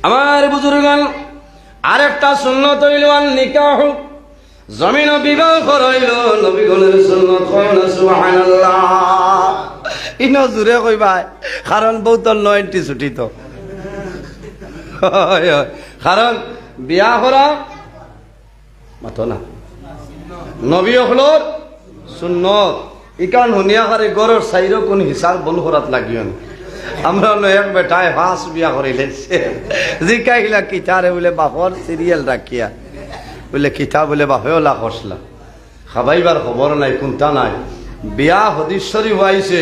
আমার বুজুর্গান আরেকটা সুন্নত হইল আন নিকাহ, জমিন বিবাহ করাইল নবীগণের সুন্নত কইল সুবহানাল্লাহ। ইনো জুরে কইবা কারণ বহুত 90 ছুটি তো, কারণ বিয়া করা মাতো না নবী হলর সুন্নত। ইকান হুনিয়া করে গরর সাইরো কোন হিসাব বন করাত লাগিও না। আমরা এক বেটায় ফাঁস বিয়া করিলে জিকাইলা কিতারে বলে বাপর সিরিয়াল রাখিয়া বলে কিতা বলে বাপেও লাখ হসলা খাবাইবার খবর নাই কোনটা নাই। বিয়া হদিশ্বরী হইছে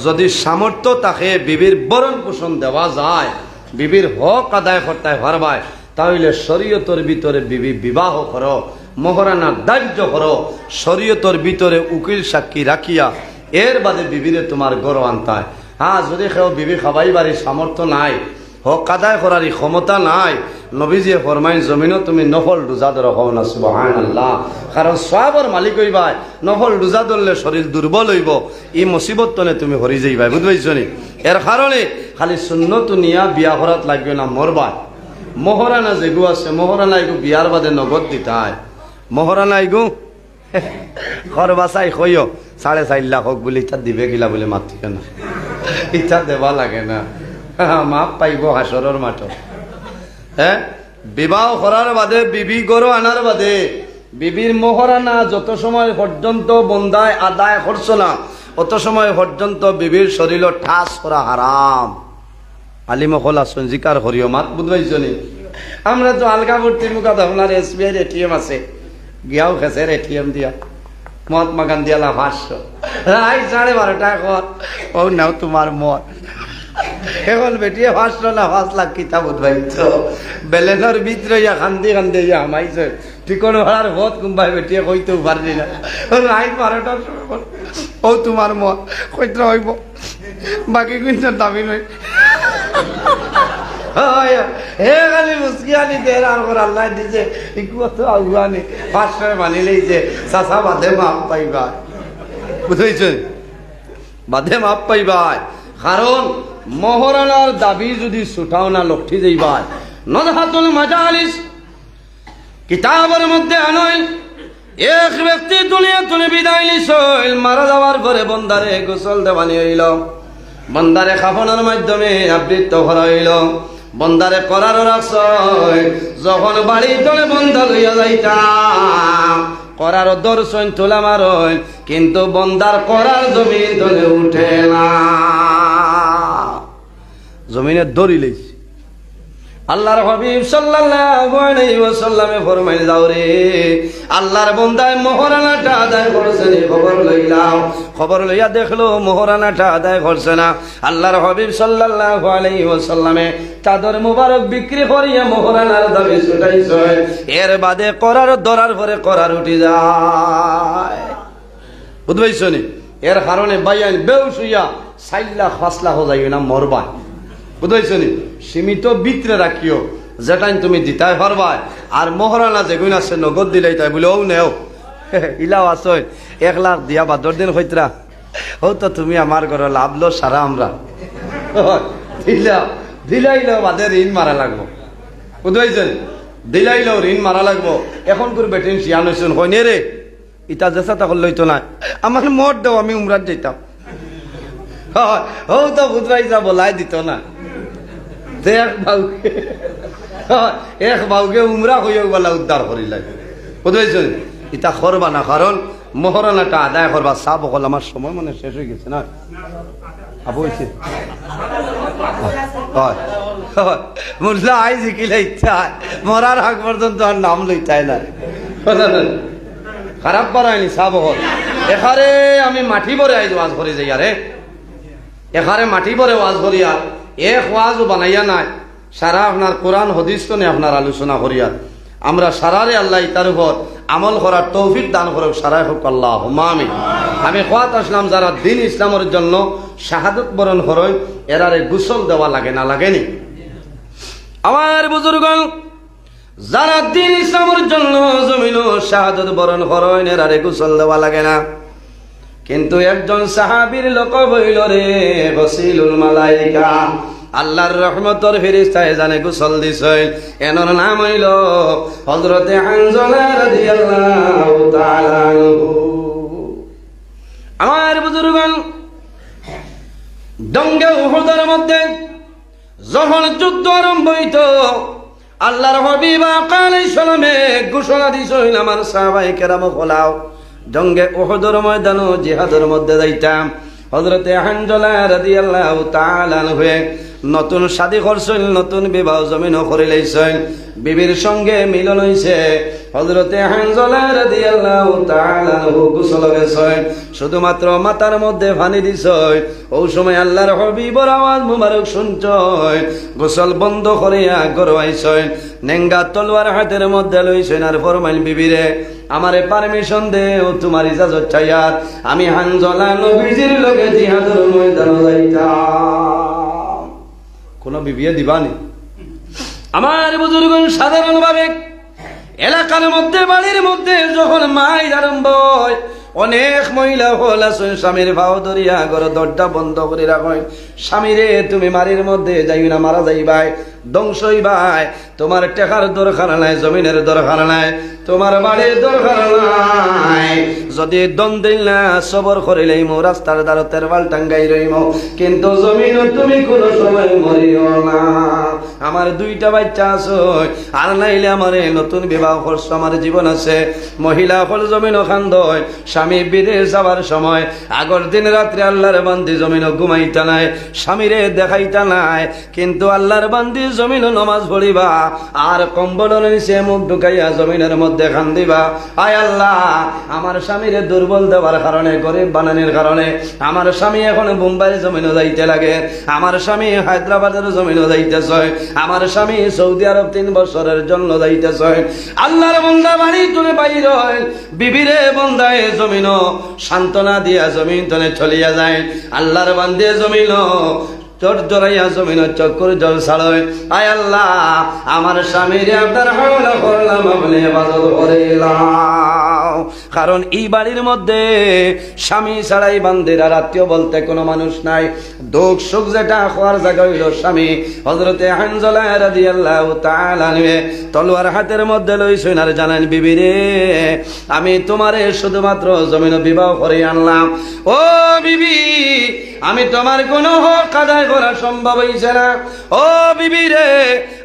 যদি সামর্থ্য তাকে বিবির বরণ পোষণ দেওয়া যায়, বিবির হক আদায় করতে পারবায়, তাহলে শরীয়তের ভিতরে বিবি বিবাহ করো, মহারানা দাহ্য করো, শরীয়তের ভিতরে উকিল সাক্ষী রাখিয়া এর বাদে বিবিরে তোমার গড় আনতায়। হ্যাঁ, যদি কেউ বিবি খাবাইবারই সামর্থ্য নাই, হক আদায় করার ক্ষমতা নাই, নবীজিয়ে ফরমাইন জমিনও তুমি নফল রোজা ধরো হও না সুবহানাল্লাহ। কারণ সওয়াবের মালিক হইবাই, নফল রোজা ধরলে শরীর দুর্বল হইব, এই মুসিবত তনে তুমি হরি যাইবাই, বুঝবাইছ নি? এর কারণে খালি সুন্নত নিয়া বিয়া করাত লাগবে না, মরবা। মহারানা যেগু আছে মহারানা এগু বিয়ার বাদে নগদ দিতায়। মহারানা এগু খরবা চাই কইও 4.5 লাখ হোক বলে ইটা দিবে গিলা বলে মাতিক না, ইটা দেবা লাগে না, মাপ পাইব হাসরের মাঠ। হ্যাঁ, বিবাহ করার বাদে বিবি গরো আনার বাদে বিবির মহারানা যত সময় পর্যন্ত বন্দায় আদায় করছ না, অত সময় পর্যন্ত বিবির শরীর ঠাস করা হারাম। আলিমকল আসুন জিকার হরিও মাত বুঝবাইছ নি? আমরা তো আলগাপুরটির মুখাত আপনার SBI ATM আছে, গিয়াও খেসের ATM দিয়া মহাত্মা গান্ধী আলা 500 12:30 কর ও নাও তোমার মত। এখন বেটিয়ে 500 না 5 লাখ কিতাব উঠবাইছ বেলেনের ভিতরে কান্দি কান্দি হামাইছে ঠিকনো ভাড়ার ভোট কুম্বাই বেটিয়ে কইতেও পারছি না। 12টার সময় ও তোমার মত কইতে হইব, বাকি কিন্তু দাবি নয়। হে খালি মুসকিয়ানি দের আর আল্লাহ দিছে ইকু তো আগুয়ানি 500 মানিলেই যে চাচা বাদে মাপ পাইবা, বুঝাইছ? বাদে মাপ পাইবা। কারণ মহারানার দাবি যদি ছুটাও না লক্ষি যাইবাই। নজহাতুল মাজালিস কিতাবের মধ্যে আনয় এক ব্যক্তি দুনিয়া তুলে বিদায় নিছিল, মারা যাওয়ার পরে বন্দারে গোসল দেওয়ানি হইল, বন্দারে কাফনের মাধ্যমে আবৃত করা হইল, বন্দারে করার রাখছ। যখন বাড়ি তলে বন্দা লইয়া যাইতাম করার দর্শন তোলা মারই, কিন্তু বন্দার করার জমিন তলে উঠে না, জমিনে দড়ি লইছে। আল্লাহর হাবিব সাল্লাল্লাহু আলাইহি ওয়াসাল্লামে ফরমাইল, যাও রে আল্লাহর বান্দায় মহারানাটা আদায় করছে নি, খবর লইলাম। খবর লইয়া দেখলো মহারানাটা আদায় করছে না। আল্লাহর হাবিব সাল্লাল্লাহু আলাইহি ওয়াসাল্লামে চাদর মুবারক বিক্রি করিয়া মহারানার দাবি ছুটাইছে। এর বাদে করার ধরার পরে করার উঠি যায়, বুঝবাইছ নি? এর কারণে বাইয়ান বেউস হইয়া 4 লাখ 5 লাখ যাইও না, মরবা, বুঝাইছ নি? সীমিত ভিতরে রাখিও, যেটাই তুমি দিতাই পারবাই। আর মহারানা যেগুন আছে নগদ দিলাই তাই বলে ও নেও ইলাও আস 1 লাখ দিয়া 12 দিন হইতরা ও তো তুমি আমার ঘরে লাভ লো সারা আমরা দিলাইলেও বাদে ঋণ মারা লাগবো, বুঝাইছেন? দিলাইলেও ঋণ মারা লাগবো। এখন করে বেটিন শিয়ান হয়েছেন হয় নে রে ইটা জেসা তখন লইতো না, আমার মত দেও আমি উমরাত যেতাম। ও তো বুধবাই যা বলাই দিত না, এক বাউকে উমরা হইয়া বলা উদ্ধার করি লাগে, বুঝেছেন? ইটা করবা না, কারণ মহারানাটা আদায় করবা। সাব হল আমার সময় মানে শেষ হয়ে গেছে না, আবু হয়েছে মুরলা আই জিকিলে ইচ্ছা মরার আগ পর্যন্ত আর নাম লইতাই না, খারাপ পারায়নি সাব হল। এখানে আমি মাটি ভরে আই ওয়াজ করে যাই, আরে এখানে মাটি ভরে ওয়াজ করি, আর এক ওয়াজও বানাইয়া নাই, সারা আপনার কোরআন হাদিস তো নেই আপনার আলোচনা করিয়া আমরা সারারে আল্লাহ তার উপর আমল করার তৌফিক দান করুক, সারাই হোক আল্লাহুম্মা আমিন। আমি কোয়াত আসলাম যারা দিন ইসলামের জন্য শাহাদত বরণ করেন এরারে গোসল দেওয়া লাগে না, লাগেনি? আমার বুজুর্গণ যারা দিন ইসলামের জন্য জমিন শাহাদত বরণ করেন এরারে গোসল দেওয়া লাগে না। কিন্তু একজন সাহাবীর লোক হইল রে বসিলুল মালাইকা, আল্লাহর রহমতর ফেরেশতায় জানে গোসল দিছেন এনর নাম হইল হযরতে হানজালা রাদিয়াল্লাহু তাআলা আনহু। আমার বুজুর্গগণ, জঙ্গে উহুদের মধ্যে যখন যুদ্ধ আরম্ভ হইত আল্লাহর হাবিব আলাইহিস সালামে ঘোষণা দিছেন আমার সাহাবায়ে কেরাম হলাও জঙ্গে উহুদের ময়দানে জিহাদের মধ্যে যাইতাম। হযরতে হানজালা রাদিয়াল্লাহু তাআলা আনহু নতুন শাদী করছেন, নতুন বিবাহ জমিন করে লইছেন, বিবির সঙ্গে মিলন হইছে। হযরতে হানজালা রাদিয়াল্লাহু তাআলা আনহু গোসল করেছেন, শুধুমাত্র মাথার মধ্যে পানি দিছেন। ওই সময় আল্লাহর হাবিবের আওয়াজ মুবারক শুনছেন, গোসল বন্ধ করিয়া ঘরে আইছেন, নেঙ্গা তলোয়ার হাতের মধ্যে লইছেন আর ফরমাইল বিবিরে আমারে পারমিশন দে ও তোমার ইজাজত চাইয়া আমি হানজালা নবীজির লগে জিহাদের ময়দানে যাইতাম। কোন বিবিয়ে দিবানি? আমার বুজুর্গগণ, সাধারণভাবে এলাকার মধ্যে বাড়ির মধ্যে যখন মাইল আরম্ভ হয় অনেক মহিলা হল আছেন স্বামীর ভাও ধরিয়া ঘর দরজা বন্ধ করে রাখেন। স্বামীরে তুমি মারির মধ্যে যাই না, মারা যাইবাই, ধ্বংস হইবাই, তোমার টেকার দরকার নাই, জমিনের দরকার নাই, তোমার বাড়ির দরকার নাই। যদি দন দিল না সবর করিলেই মো রাস্তার দ্বারা তেরবাল টাঙ্গাই রইম, কিন্তু জমিন তুমি কোনো সময় মরিও না। আমার দুইটা বাচ্চা আছে আর নাইলে আমারে নতুন বিবাহ করছো, আমার জীবন আছে। মহিলা হল জমিন খান্দ, স্বামী বিদেশ যাবার সময় আগর দিন রাত্রে আল্লাহর বান্দি জমিন ঘুমাইতা নাই, স্বামীরে দেখাইতা নাই, কিন্তু আল্লাহর বান্দি জমিন নমাজ পড়িবা আর কম্বলের নিচে মুখ ঢুকাইয়া জমিনের মধ্যে খান দিবা। আয় আল্লাহ, আমার স্বামীরে দুর্বল দেওয়ার কারণে, গরিব বানানোর কারণে আমার স্বামী এখন মুম্বাইয়ের জমিনও যাইতে লাগে, আমার স্বামী হায়দ্রাবাদের জমিনও যাইতেছে, আমার স্বামী সৌদি আরব 3 বছরের জন্য যাইতেছে। আল্লাহর বান্দা বাড়ি তুলে বাইর হয়, বিবিরে বন্দায় জমিন সান্ত্বনা দিয়া জমিন তনে চলিয়া যায়। আল্লাহর বান্দে জমিন চোট জড়াইয়া জমিন চক্কর জল ছাড়য়। আয় আল্লাহ, আমার স্বামীরে আপনার হাওলা করলাম, আপনি হেফাজত করিলাম। কারণ এই বাড়ির মধ্যে স্বামী ছাড়াই বান্দের আর আত্মীয় বলতে কোনো মানুষ নাই। দুঃখ সুখ যেটা হওয়ার জায়গা হইল স্বামী। হযরতে হানজালা রাদিয়াল্লাহু তাআলা আনহু তলোয়ার হাতের মধ্যে লইছেন আর জানেন বিবিরে আমি তোমারে শুধুমাত্র জমিন বিবাহ করে আনলাম। ও বিবি, আমি তোমার কোনো হক আদায় করা সম্ভব হইছে না। ও বিবি রে,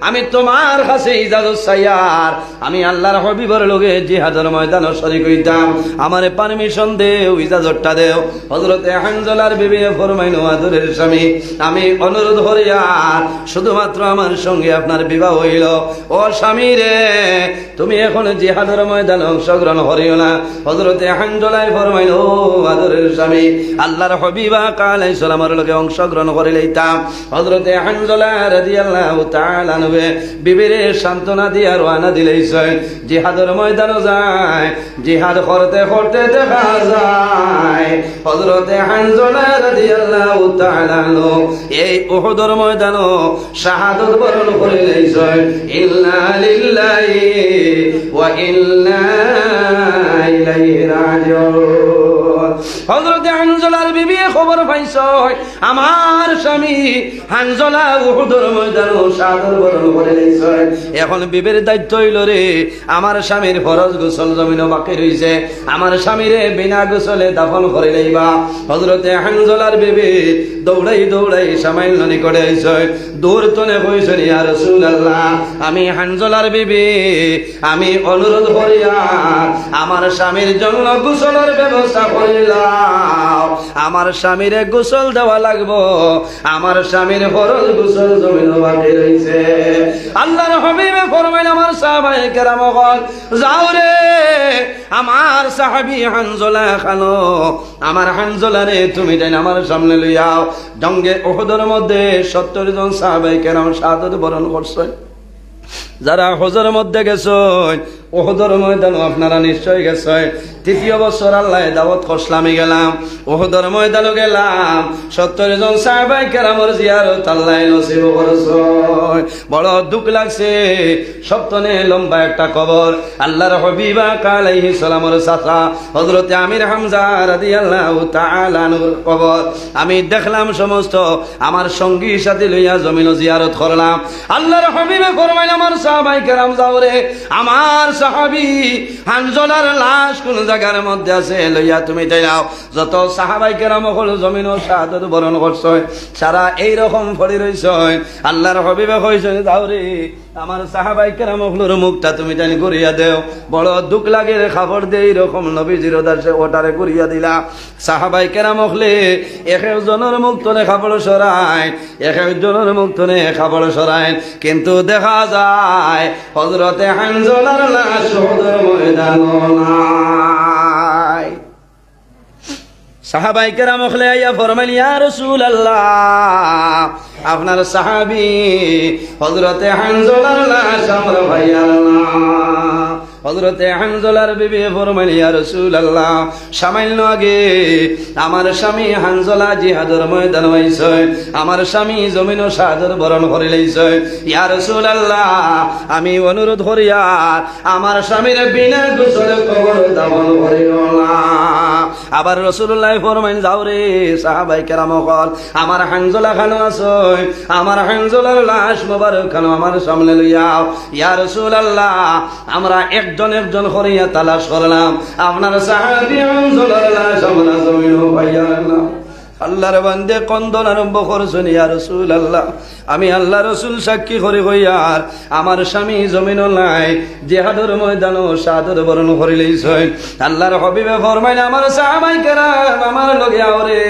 আমি তোমার কাছে ইজাজত চাইয়ার আমি আল্লাহর হাবিবের লগে জিহাদের ময়দানে শরীক হইতাম, আমারে পারমিশন দেও, ইজাজতটা দেও। হযরতে হানজালার বিবি ফরমাইল, আদরের স্বামী, আমি অনুরোধ করিয়ার শুধুমাত্র আমার সঙ্গে আপনার বিবাহ হইল। ও স্বামী রে, তুমি এখন জিহাদের ময়দানে অংশগ্রহণ করিও না। হযরতে হানজালা ফরমাইল, ও আদরের স্বামী, আল্লাহর হাবিব আলাইহিস সালামের লগে অংশগ্রহণ করে লইতাম। হযরতে হানজালা রাদিয়াল্লাহু তাআলা আনহু বিবিরে সান্ত্বনা দিয়া রওনা দিলেছেন, জিহাদের ময়দানে যায়। জিহাদ করতে করতে দেখা যায় হযরতে হানজালা রাদিয়াল্লাহু তাআলা আনহু এই উহুদের ময়দানে শাহাদাত বরণ করে লইছেন। ইন্না লিল্লাহি ওয়া ইন্না ইলাইহি রাজিউন। হযরতে হানজালার বিবি খবর পাইছে আমার স্বামী হানজালা উহুদের ময়দানে শাহাদাত বরণ করে লইছে। এখন বিবির দায়িত্ব হইল রে, আমার স্বামীর ফরজ গোসল জমিন বাকি রইছে, আমার স্বামীরে বিনা গোসলে দাফন করে লইবা। হযরতে হানজালার বিবি দৌড়াই দৌড়াই সামাইল নিকটে আইছে, দূর তনে কইছেন, ইয়া রাসূলুল্লাহ, আমি হানজালার বিবি, আমি অনুরোধ করিয়া আমার স্বামীর জন্য গোসলের ব্যবস্থা করিলাম। আমার স্বামীরে গোসল দেওয়া লাগবো, আমার স্বামীর ফরজ গোসল জমিন বাকি রইছে। আল্লাহর হাবিবে ফরমাইল, আমার সাহাবায়ে কেরাম যাও রে, আমার সাহাবী হানজালা খানো, আমার হানজালা রে তুমি যাই আমার সামনে লইয়াও। জঙ্গে উহুদের মধ্যে 70 জন সাহাবায়ে কেরাম শাহাদাত বরণ করছেন। যারা হজের মধ্যে গেছেন, উহুদের ময়দানে আপনারা নিশ্চয় গেছেন, তৃতীয় বছর আল্লাহ দাওয়াত খসলামে গেলাম, উহুদের ময়দানে গেলাম, 70 জন সাহাবায়ে কেরামের জিয়ারত আল্লাহ নসিব করছে। বড় দুঃখ লাগছে, সপ্তনে লম্বা একটা কবর, আল্লাহর হাবিব আলাইহিস সালামের চাচা হযরত আমির হামজা রাদিয়াল্লাহু তাআলা আনহুর কবর। আমি দেখলাম সমস্ত আমার সঙ্গী সাথী লইয়া জমিন জিয়ারত করলাম। আল্লাহর হাবিবে ফরমাইলেন, আমার সাহাবায়ে কেরাম যাও রে, আমার সাহাবী হানজলার লাশ কোন জায়গার মধ্যে আছে লইয়া তুমি যাও। যত সাহাবায়ে কেরাম হল জমিন শাহাদাত বরণ করছে, সারা এই রকম পড়ে রইছে। আল্লাহর হাবিবে কইছেন, যাও রে আমার সাহাবায়ে কেরাম হলোর মুখটা তুমি জানি ঘুরিয়া দেও। বড় দুঃখ লাগে, খবর দে এইরকম নবীজির দাসে ওটারে ঘুরিয়া দিলা। সাহাবায়ে কেরাম হলে এক একজনের মুখ তনে খাবড় সরায়, এক একজনের মুখ তনে খাবড় সরায়, কিন্তু দেখা যায় হযরতে হানজলার লাশ উহুদের ময়দানে নাই। সাহাবায়ে কেরাম হলে আইয়া ফরমাইলেন, ইয়া রাসূলুল্লাহ, আপনার সাহাবী হযরতে হানজলার লাশ আমরা ভাইয়া না। হযরতে হানজলার বিবি ফরমাইলেন, ইয়া রাসূলুল্লাহ, সামান্য আগে আমার স্বামী হানজলা জিহাদের ময়দানে হইছে, আমার স্বামী জমিন শাহাদাত বরণ করে লইছে। ইয়া রাসূলুল্লাহ, আমি অনুরোধ করিয়া আমার স্বামীর বিনা গোসলে কবর দাফন করিও না। আবার রাসূলুল্লাহ ফরমাইলেন, যাও রে সাহাবায়ে কেরাম হল, আমার হানজলা খানো আছে, আমার হানজলার লাশ মোবারক খানো আমার সামনে লইয়াও। ইয়া রাসূলুল্লাহ, আমরা একজন একজন করিয়া তালাশ করলাম, আপনার সাহাবী হানজলার লাশ আমরা জমিনও পাইয়া না। আল্লাহর বান্দে কন্দন আরম্ভ করছেন, ইয়া রাসূলুল্লাহ, আমি আল্লাহ রাসূল সাক্ষী করে হইয়ার আমার স্বামী জমিনও নাই, জিহাদের ময়দানও শাহাদাত বরণ করে লইছে। আল্লাহর হাবিবে ফরমাইলেন, আমার সাহাবায়ে কেরাম আমার লগে আও রে।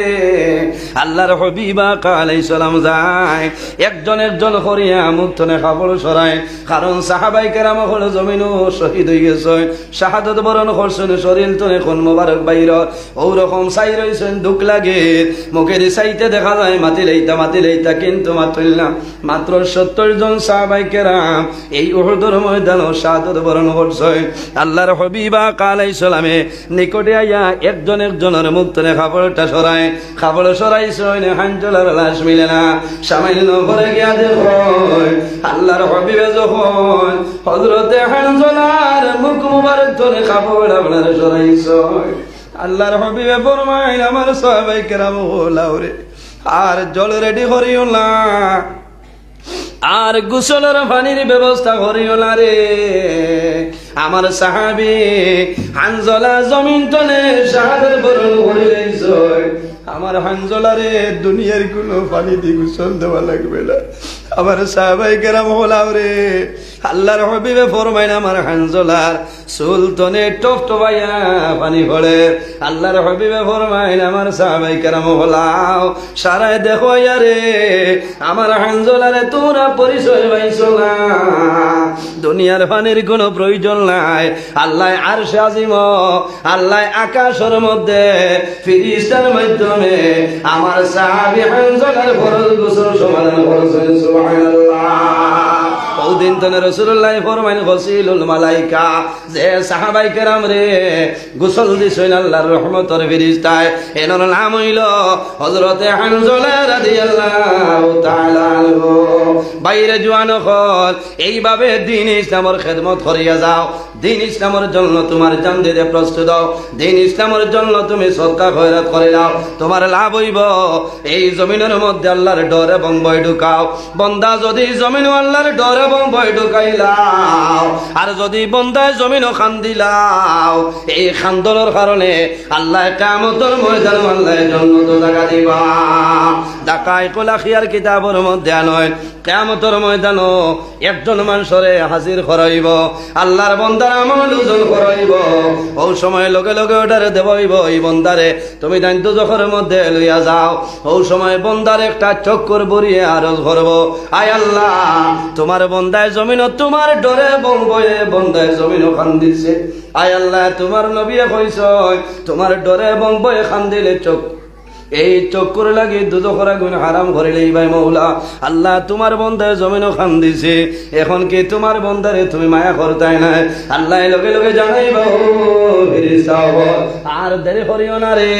আল্লাহর হাবিব আলাইহিস সালাম যায় একজন একজন করিয়া মুখ তনে খাবড় সরায়, কারণ সাহাবায়ে কেরাম হলো জমিনও শহীদ হয়ে গেছে, শাহাদাত বরণ করছেন, শরীর তনে কোন মোবারক বাইর ওরকম চাই রইছেন। দুঃখ লাগে, মুখের চাইতে দেখা যায় মাতি লইতা, কিন্তু মাতিল না। মাত্র 70 জন সাহাবায়ে কেরাম এই উহুদের ময়দানে শাহাদাত বরণ করছে। আল্লাহর হাবিব আলাইহিস সালামে নিকটে আইয়া একজন একজনের মুখ তনে খাবড়টা সরায়, খাবড় সরাইছে, হানজলার লাশ মিলে না। সামান্য ঘরে গিয়া দেখো আল্লাহর হাবিবে যখন হযরতে হানজলার মুখ মুবারক তনে খাবড় আপনার সরাইছে, আল্লাহর হাবিবে ফরমাইলেন, আমার সাহাবায়ে কেরাম হলাও রে, আর জল রেডি করিও না, আর গোসলের পানির ব্যবস্থা করিও না রে। আমার সাহাবী হানজলা জমিন তলে শাহাদাত বরণ করে লইছে, আমার হানজলারে দুনিয়ার কোনো পানি দিয়ে গোসল দেওয়া লাগবে না। আমার সাহাবায়ে কেরাম হলাও রে, আল্লাহর হাবিবে ফরমাইলেন, আমার হানজলার সুলতনে টপটপাইয়া পানি পড়ে। আল্লাহর হাবিবে ফরমাইলেন, আমার সাহাবায়ে কেরাম হলাও, সারায় দেখো রে আমার হানজলারে তোমরা পরিচয় পাইছো না। দুনিয়ার পানির কোনো প্রয়োজন নাই। আল্লাহ আরশে আজিম, আল্লাহ আকাশের মধ্যে ফেরেশতার মাধ্যমে আমার সাহাবী হানজলার ফরজ গোসল সমাধান করেছেন। সুবহানাল্লাহ। ওদিন তনে রাসূলুল্লাহ ফরমাইলেন, গসিলুল মালাইকা, যে সাহাবায়ে কেরাম রে গোসল দিছেন আল্লাহর রহমতের ফেরেশতায়, এনার নাম হইল হযরতে হানজলা রাদিয়াল্লাহু তাআলা আনহু। বাইরে জওয়ান হল, এইভাবে দ্বীন ইসলামের খেদমত করিয়া যাও। দ্বীন ইসলামের জন্য তোমার জান দিতে প্রস্তুত হও, দ্বীন ইসলামের জন্য তুমি সদকা খয়রাত করে দাও, তোমার লাভ হইব। এই জমিনের মধ্যে আল্লাহর ডর এবং ভয় ঢুকাও। বান্দা যদি জমিন আল্লাহর ডর এবং ভয় ঢুকাইলাও, আর যদি বান্দায় জমিন খান্দিলাও, এই খান্দনের কারণে আল্লাহ কিয়ামতের ময়দানে আল্লাহ জান্নাত জায়গা দিবা। দাকায়ে কুলাখিয়ার কিতাবের মধ্যে আনয়, কিয়ামতের ময়দানে একজন মানুষরে হাজির করাইব, আল্লাহর বান্দার আমল ওজন করাইব। ওই সময় লগে লগে ওটারে দেবইব, এই বান্দারে তুমি দান দুজখের মধ্যে লইয়া যাও। ওই সময় বান্দার একটা চক্কর বরিয়ে আরজ করব, আয় আল্লাহ তোমার বান্দায় জমিনত তোমার ডরে বঙ্গয়ে বান্দায় জমিন খান্দিছে। আয় আল্লাহ তোমার নবী কইছে তোমার ডরে বঙ্গয়ে খান্দিলে এই চক্কর লাগে দুজখের আগুন হারাম করিলেই ভাই মৌলা আল্লাহ তোমার বন্দার জমিনও খান দিছে এখন কি তোমার বন্দারে তুমি মায়া করতাই না আল্লাহ লগে লগে জানাইবা আর দেরি করিও না রে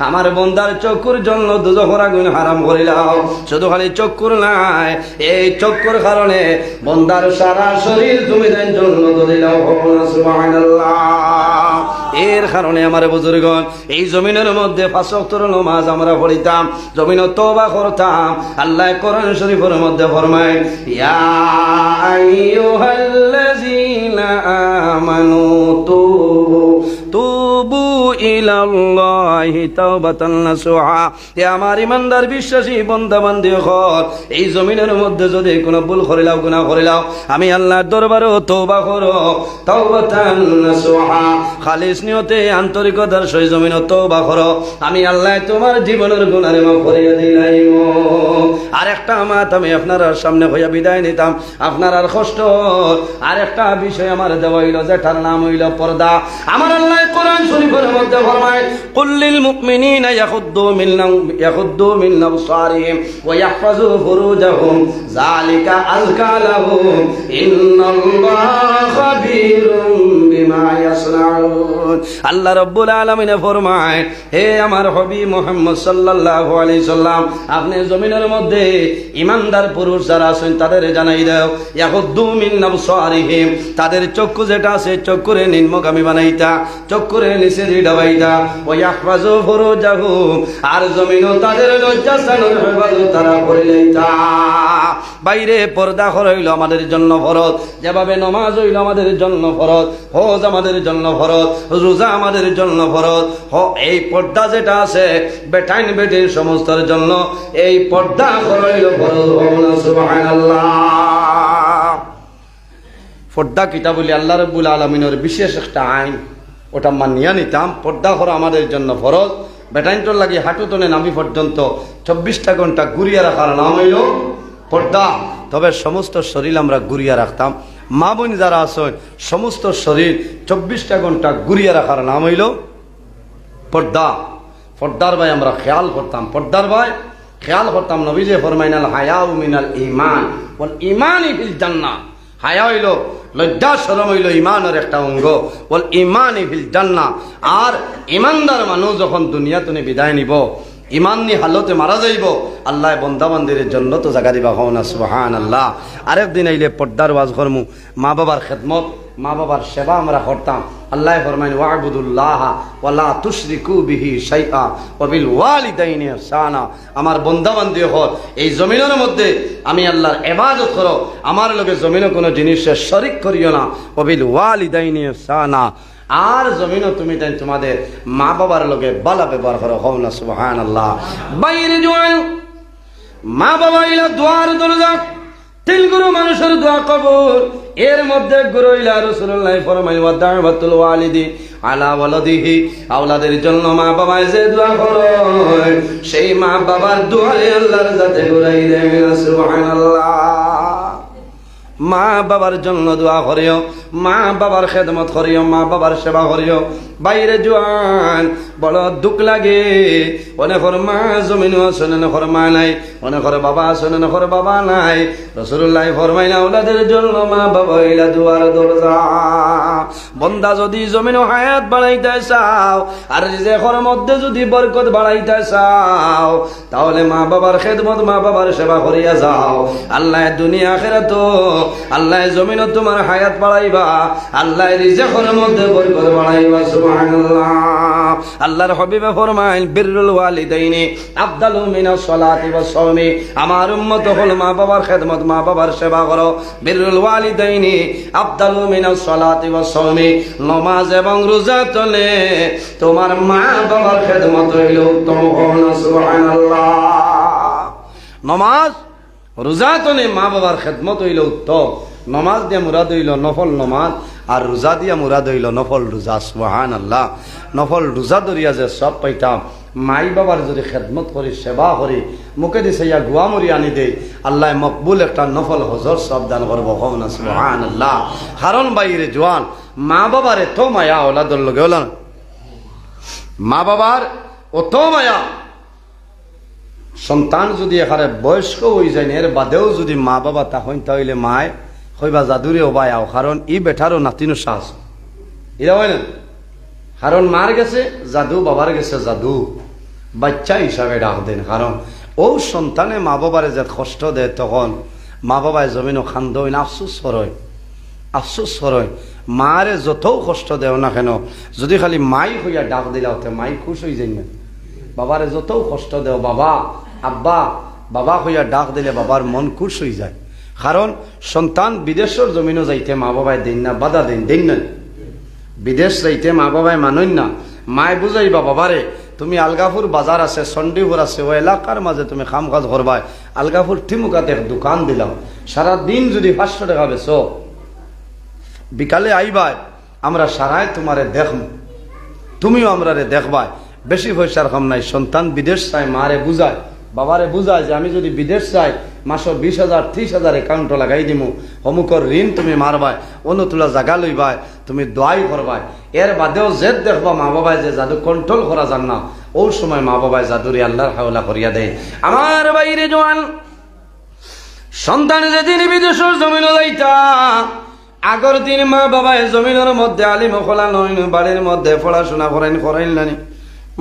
আমার বন্দার চক্কুর জন্য দুজখের আগুন হারাম করিলাও শুধু খালি চক্কুর নাই এই চক্কুর কারণে বন্দার সারা শরীর তুমি দেন জন্য দিলাও সুবহানাল্লাহ এর কারণে আমার বুজুর্গণ এই জমিনের মধ্যে 5 ওয়াক্তের নামাজ আমরা পড়িতাম জমিন তওবা করতাম আল্লাহ কোরআন শরীফের মধ্যে ফরমায় ইয়া আইয়ুহাল্লাযীনা আমানু তুবু ইলাল্লাহি তাওবাতান নাসুহা হে আমার ইমানদার বিশ্বাসী বান্দা বান্দি হল এই জমিনের মধ্যে যদি কোনো ভুল করিলাও গুনাহ করিলাও আমি আল্লাহর দরবারে তওবা করো তাওবাতান নাসুহা খালিস নিয়তে আন্তরিকতার সহিত জমিন তওবা করো আমি আল্লাহ তোমার জীবনের গুনাহ মাফ করিয়া দিলাম আর একটা মাত আমি আপনার সামনে হইয়া বিদায় নিতাম আপনার আর কষ্ট আর একটা বিষয় আমার দেওয়া হইল যেটার নাম হইল পর্দা আমার আল্লাহ কোরআন শরীফের মধ্যে ফরমায় কুল্লিল মুমিনিনা ইয়াখুদ্দু মিন আবসারিহিম ওয়া ইয়াহফাযু ফুরুজাহুম যালিকা আযকা লাহুম ইন্নাল্লাহা খাবীরুম বিমা ইয়াসনাউন আল্লাহ রাব্বুল আলামিন ফরমায় হে আমার হাবিব মুহাম্মদ সাল্লাল্লাহু আলাইহি সাল্লাম আপনি জমিনের মধ্যে ঈমানদার পুরুষ যারা আছেন তাদের জানাই দাও ইয়াখুদ্দু মিন আবসারিহিম তাদের চক্ষু যেটা আছে চক্ষুরে নিম্নগামী বানাইতা চক্ষুরে নিচে ডাবাইতা ওয়া ইয়াহফাযু ফুরুজাহুম আর জমিনও তাদের লজ্জাস্থানের হেফাজত তারা করে লইতা বাইরে পর্দা হইল আমাদের জন্য ফরজ যেভাবে নামাজ হইল আমাদের জন্য ফরজ হজ আমাদের জন্য ফরজ রোজা আমাদের জন্য ফরজ এই পর্দা যেটা আছে বেটাইন বেটির সমস্তের জন্য এই পর্দা হইল ফরজ সুবহানাল্লাহ পর্দা কিতা বলি আল্লাহ রাব্বুল আলামিনের বিশেষ একটা আইন ওটা মানিয়া নিতাম পর্দা করা আমাদের জন্য ফরজ বেটাইনটোর লাগি হাঁটুতনে নামি পর্যন্ত 24টা ঘন্টা ঘুরিয়ে রাখার নাম হইল পর্দা তবে সমস্ত শরীর আমরা ঘুরিয়ে রাখতাম মা বোন যারা আছেন সমস্ত শরীর 24টা ঘন্টা ঘুরিয়ে রাখার নাম হইল পর্দা পর্দার ভাই আমরা খেয়াল করতাম পর্দার ভাই খেয়াল করতাম নবী যে ফরমাইনাল হায়াউ মিনাল ঈমান ওয়াল ঈমানি ফিল জান্নাহ হায়া হইল লজ্জা শরম হইল ঈমানের একটা অঙ্গ ওয়াল ঈমানি ফিল জান্নাহ আর ঈমানদার মানুষ যখন দুনিয়াতে বিদায় নিব ইমাননি হালতে মারা যাইব আল্লাহ বন্দা বান্দির জন্য তো জায়গা দিবা হও না সুবহানাল্লাহ আরেকদিন আইলে পর্দার ওয়াজ করমু মা বাবার খেদমত মা বাবার সেবা আমরা করতাম আল্লাহ ফরমাইন ওয়া'বুদুল্লাহ ওয়া লা তুশরিকু বিহি শাইআ ওয়া বিল ওয়ালিদাইনি ইহসানা আমার বন্দা বান্দি হল এই জমিনের মধ্যে আমি আল্লাহর ইবাদত করো আমার লগে জমিনে কোনো জিনিসের শরীক করিও না ওয়া বিল ওয়ালিদাইনি ইহসানা আর জমিনও তুমি তাই তোমাদের মা বাবার লগে ভালো ব্যবহার করো হও না সুবহানাল্লাহ বাইরে জোয়ান মা বাবা ইলা দুয়ার দরজা তিল গুরু মানুষের দোয়া কবুল এর মধ্যে গুরু ইলা রাসূলুল্লাহ ফরমায় ওয়া দাওয়াতুল ওয়ালিদি আলা ওয়ালাদিহি আওলাদের জন্য মা বাবা যে দোয়া করে সেই মা বাবার দোয়ারে আল্লাহর জাতে ঘুরাই দেয় সুবহানাল্লাহ মা বাবার জন্য দোয়া করিও মা বাবার খেদমত করিও মা বাবার সেবা করিও বাইরে জোয়ান বড় দুঃখ লাগে অনেকর মা জমিনও আছে অনেকর মা নাই অনেকর বাবা আছে অনেকর বাবা নাই রাসূলুল্লাহ ফরমাইলেন আওলাদের জন্য মা বাবা ইলা দুয়ার দরজা বন্দা যদি জমিনও হায়াত বাড়াইতে চাও আর রিজিকের মধ্যে যদি বরকত বাড়াইতে চাও তাহলে মা বাবার খেদমত মা বাবার সেবা করিয়া যাও আল্লাহ দুনিয়া আখিরাত আল্লাহ জমিন তোমার হায়াত বাড়াইবা আল্লাহ রিজিকের মধ্যে বরকত বাড়াইবা সুবহানাল্লাহ আল্লাহর হাবিবে ফরমাইল বিররুল ওয়ালিদাইনি আফদালু মিনাস সালাতি ওয়াস সাওমি আমার উম্মত হল মা বাবার খেদমত মা বাবার সেবা করো বিররুল ওয়ালিদাইনি আফদালু মিনাস সালাতি ওয়াস সাওমি নামাজ এবং রোজা তলে তোমার মা বাবার খেদমত হইল উত্তম হল সুবহানাল্লাহ নামাজ রোজা তলে মা বাবার খেদমত হইল উত্তম নমাজ দিয়া মুরাদ হইল নফল নমাজ আর রোজা দিয়া মুরাদ হইল নফল রোজা সুবহানাল্লাহ নফল রোজা ধরিয়া যে সব পাইতাম মাই বাবার যদি খেদমত করি সেবা করি মুখে দিছে ইয়া গুয়া মরি আনি দেই আল্লাহ মকবুল একটা নফল হজর সব দান করবো হও না সুবহানাল্লাহ কারণ বাইরে জোয়ান মা বাবার এত মায়া ওলাদর লগে হল মা বাবার অত মায়া সন্তান যদি এখানে বয়স্ক হয়ে যায় এর বাদেও যদি মা বাবা তা হইন তাহলে মায় হইবা জাদুরে ওবাই আও, কারণ ই বেটারও নাতিনো সাহস এরা হয় না। কারণ মার গেছে জাদু, বাবার গেছে জাদু, বাচ্চা হিসাবে ডাক দেন। কারণ ও সন্তানে মা বাবারে যে কষ্ট দেয় তখন মা বাবায় জমিনও খান্দ হইন আফসুস করয়, আফসুস করয়। মারে যতও কষ্ট দেও না কেন, যদি খালি মাই হইয়া ডাক দিলা হতে মাই খুশ হয়ে যায় না। বাবারে যতও কষ্ট দেও, বাবা আব্বা বাবা হইয়া ডাক দিলে বাবার মন খুশ হয়ে যায়। কারণ সন্তান বিদেশের জমিনও যাইতে মা বাবায় দেন না, বাধা দেন, দেন না। বিদেশ যাইতে মা বাবায় মানই না, মায় বুঝাইবা বাবারে তুমি আলগাপুর বাজার আছে, চণ্ডীপুর আছে, ও এলাকার মাঝে তুমি কাম কাজ করবাই। আলগাপুর টিমুকাতে দোকান দিলাম, সারাদিন যদি 500 টাকা বেছো, বিকালে আইবাই, আমরা সারায় তোমারে দেখব, তুমিও আমরারে দেখবাই, বেশি পয়সার কম নাই। সন্তান বিদেশ চাই, মারে বুঝায়, বাবারে বুঝায় যে আমি যদি বিদেশ চাই মাসে 20,000 30,000 অ্যাকাউন্ট লাগাই দিমু, অমুকর ঋণ তুমি মারবাই, অনুতুলা জাগা লইবাই, তুমি দোয়াই করবাই। এর বাদেও যে দেখবা মা বাবায় যে জাদু কন্ট্রোল করা যান না, ও সময় মা বাবায় জাদুরি আল্লাহর হাওলা করিয়া দেয়। আমার বাইরে জোয়ান সন্তান যেদিন বিদেশের জমিন যাইতা, আগর দিন মা বাবায় জমিনের মধ্যে আলিম খোলা নইন, বাড়ির মধ্যে পড়াশোনা করেন করেন নানি।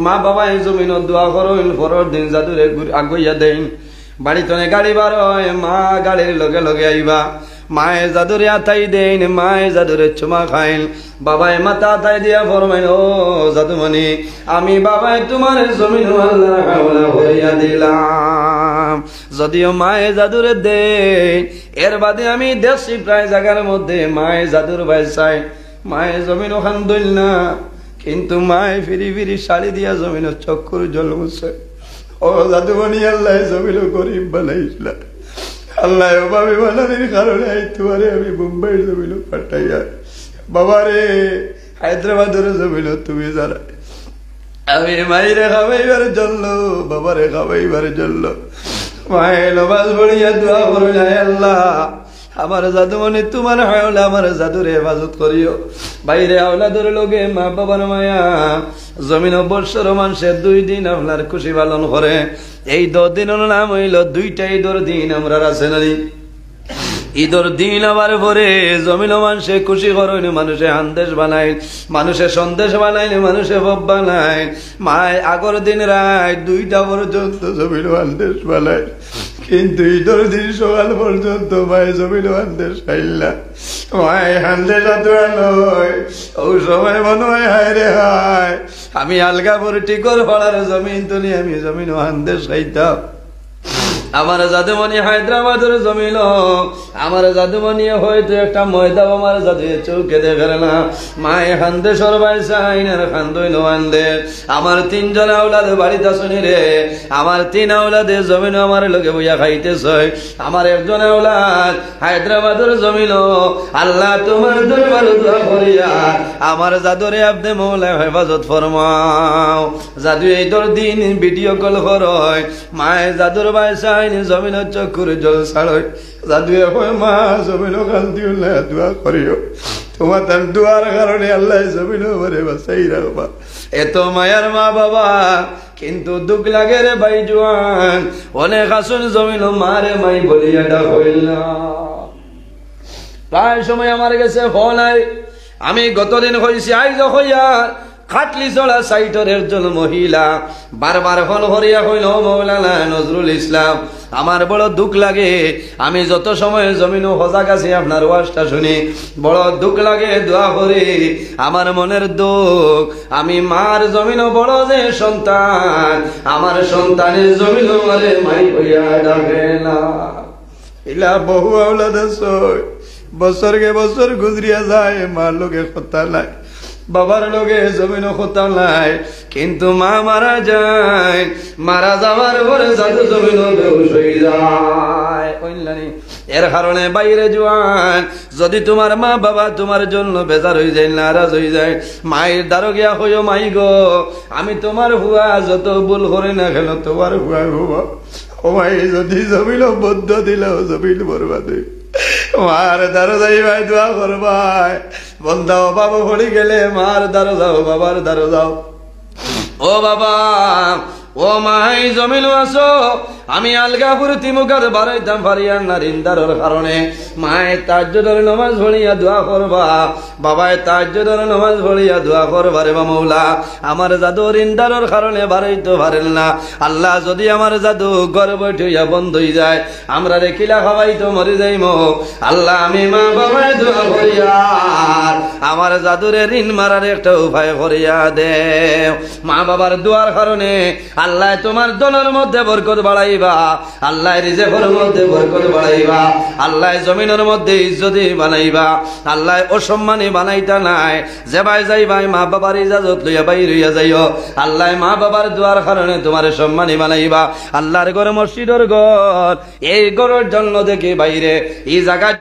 মা বাবায় জমিনের দোয়া করেন, পরের দিন জাদুরে আগুইয়া দেন। বাড়িতে গাড়ি বার হয়, মা গাড়ির লগে লগে আইবা, মায়ে জাদুরে আতাই দেন, মায়ে জাদুরে চুমা খাইন, বাবায় মাথা আতাই দিয়া ফরমাইন, ও জাদুমণি আমি বাবায় তোমার জমিন আল্লাহ হাওলা করিয়া দিলাম। যদিও মায়ে জাদুরে দেন, এর বাদে আমি দেশি প্রায় জায়গার মধ্যে মায়ে জাদুর বাই চাই, মায়ে জমিন ওখান দইল না, কিন্তু মায়ে ফিরি ফিরি শাড়ি দিয়া জমিনের চক্কর জল মুছে। ও জাদুমণি আল্লাহ জমিন গরিব বানাইছিল, আল্লাহ অভাবে বানানির কারণে তোমারে আমি মুম্বাইয়ের জমিন পাঠাইয়া, বাবারে হায়দ্রাবাদের জমিন তুমি যারা আমি মায়েরে খাবাইবার জন্য, বাবারে খাবাইবার জন্য মায়ের নমাজ পড়িয়া দোয়া করুন, আল্লাহ আমার জাদুমণি তোমার হাওলা আমার জাদুরে হেফাজত করিও। বাইরে আওলাদের লগে মা বাবার মায়া, জমিন বর্ষর মানুষের 2 দিন আপনার খুশি পালন করে। এই 10 দিনের নাম হইল 2টা ঈদের দিন। আমরা আছে নানি ঈদের দিন আবার পরে জমিন মানুষে খুশি করেন, মানুষে আন্দেশ বানায়, মানুষে সন্দেশ বানায়, মানুষে ভব বানায়। মায় আগর দিন রাত 2টা পর্যন্ত জমিন আন্দেশ বানায়, কিন্তু ঈদের দিন সকাল পর্যন্ত মায়ে জমিন আন্দেশ খাইল না। মায় হান্দেশ আতোয়ালয়, ও সময় মনে হয় হায় রে হায়, আমি আলগাপুর টিকর পাড়ার জমিন তুলি আমি জমিন আন্দেশ খাইতাম। আমার জাদুমণি হায়দ্রাবাদের জমিল, আমার জাদুমণি হয়তো একটা ময়দা আমার জাদু চৌকে দেখে না। মায়ে হান্দে সরবাই চাইন খান্দই নান্দে। আমার 3 জন আওলাদ বাড়িতে শুনি রে, আমার 3 আওলাদে জমিন আমার লোকে বইয়া খাইতেছে। আমার একজন আওলাদ হায়দ্রাবাদের জমিল, আল্লাহ তোমার দরবারে দোয়া করিয়া আমার জাদুরে আপনি মৌলা হেফাজত ফরমাও। জাদু এই তোর দিন ভিডিও কল করয়, মায়ে জাদুর বাইসা জমিন চক্ষুর জল ছাড়ই, জাদুয়ে হয় মা জমিন কান্দিও না দোয়া করিও, তোমার তার দোয়ার কারণে আল্লাহ জমিন ভরে বাঁচাই রাখবা। এত মায়ার মা বাবা, কিন্তু দুঃখ লাগে রে ভাই জোয়ান, অনেক আসুন জমিন মারে মাই বলিয়া ডাক হইল না। প্রায় সময় আমার কাছে ফোন আই, আমি গতদিন হয়েছি আইজ হইয়া খাটলি চলা সাইটর একজন মহিলা বারবার ফোন করিয়া কইল, মৌলানা নজরুল ইসলাম আমার বড় দুঃখ লাগে, আমি যত সময় জমিন সজাগ আছি আপনার ওয়াজটা শুনি, বড় দুঃখ লাগে, দোয়া করি আমার মনের দুঃখ। আমি মার জমিন বড় যে সন্তান, আমার সন্তানের জমিন মারে মাই হইয়া ডাকে না। ইলা বহু আওলাদ আছে, বছরকে বছর গুজরিয়া যায়, মার লোকে কথা নাই, বাবার লোকে জমিন কথা নাই, কিন্তু মা মারা যায়, মারা যাওয়ার পরে জাদু জমিন বেহুশ হয়ে যায়। এর কারণে বাইরে জোয়ান, যদি তোমার মা বাবা তোমার জন্য বেজার হয়ে যায়, নারাজ হয়ে যায়, মায়ের দ্বারা গিয়া হইও, মাই গো আমি তোমার হুয়া যত ভুল করে না কেন তোমার হুয়া হুয়া, ও মাই যদি জমিন বদ্ধ দিলেও জমিন বরবাদ হইবে। মার দ্বারা যাই ভাই দোয়া করবাই, বন্ধাও বাবু পড়ি গেলে মার দ্বারা যাও, বাবার দ্বারা যাও। ও বাবা ও মাই জমিন আসো আমি আলগাপুর তিমুকার বাড়াইতাম পারিয়ার না রিন্দারের কারণে মায়ে তাজ্জুদের নামাজ পড়িয়া দোয়া করবা বাবায় তাজ্জুদের নামাজ পড়িয়া দোয়া করবা রে মৌলা আমার জাদু রিন্দারের কারণে বাড়াইতে পারেন না আল্লাহ যদি আমার জাদু ঘর বৈঠইয়া বন্ধ হয়ে যায় আমরা রে কিলা খাওয়াই তো মরে যাইমো আল্লাহ আমি মা বাবায় দোয়া করিয়া আমার জাদুরে ঋণ মারার একটা উপায় করিয়া দে মা বাবার দোয়ার কারণে আল্লাহ তোমার দলের মধ্যে বরকত বাড়াইবা আল্লাহ রিজেকের মধ্যে বরকত বাড়াইবা আল্লাহ জমিনের মধ্যে ইজ্জতি বানাইবা আল্লাহ অসম্মানী বানাইতা নাই যে ভাই যাইবাই মা বাবার ইজাজত লইয়া বাইর হইয়া যাইও আল্লাহ মা বাবার দোয়ার কারণে তোমার সম্মানী বানাইবা আল্লাহর ঘর মসজিদের ঘর এই ঘরের জন্য দেখি বাইরে এই জায়গা